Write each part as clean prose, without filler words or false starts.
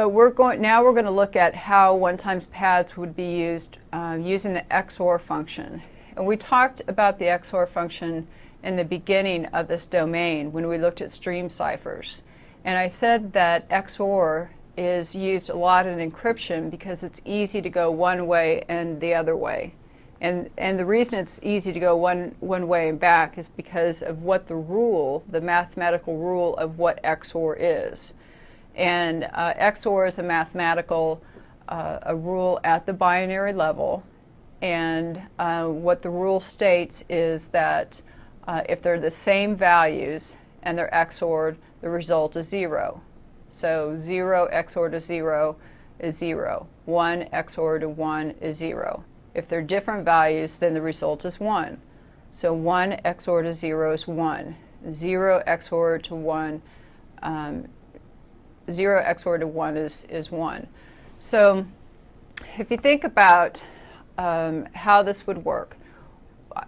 But now we're going to look at how one-time pads would be used using the XOR function. And we talked about the XOR function in the beginning of this domain when we looked at stream ciphers. And I said that XOR is used a lot in encryption because it's easy to go one way and the other way. And the reason it's easy to go one way and back is because of what the mathematical rule of what XOR is. And XOR is a mathematical a rule at the binary level. And what the rule states is that if they're the same values and they're XORed, the result is 0. So 0 XOR to 0 is 0. 1 XOR to 1 is 0. If they're different values, then the result is 1. So 1 XOR to 0 is 1. 0 XOR to 1, 0 XOR to 1 is 1. So if you think about how this would work,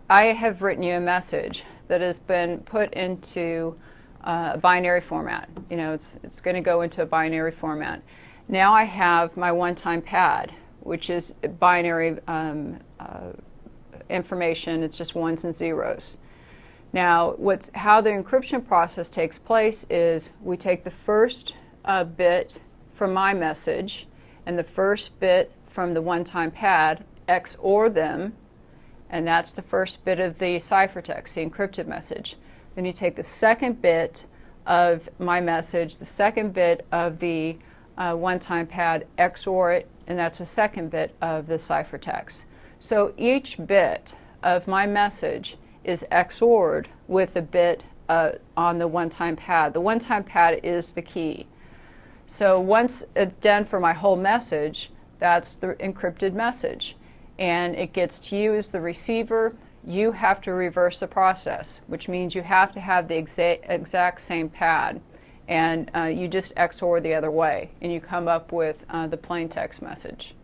I have written you a message that has been put into a binary format. You know, it's going to go into a binary format. Now I have my one-time pad, which is binary information. It's just ones and zeros. Now, how the encryption process takes place is we take the first bit from my message and the first bit from the one-time pad, XOR them, and that's the first bit of the ciphertext, the encrypted message. Then you take the second bit of my message, the second bit of the one-time pad, XOR it, and that's the second bit of the ciphertext. So each bit of my message is XORed with a bit on the one-time pad. The one-time pad is the key. So once it's done for my whole message, that's the encrypted message. And it gets to you as the receiver. You have to reverse the process, which means you have to have the exact same pad. And you just XOR the other way, and you come up with the plain text message.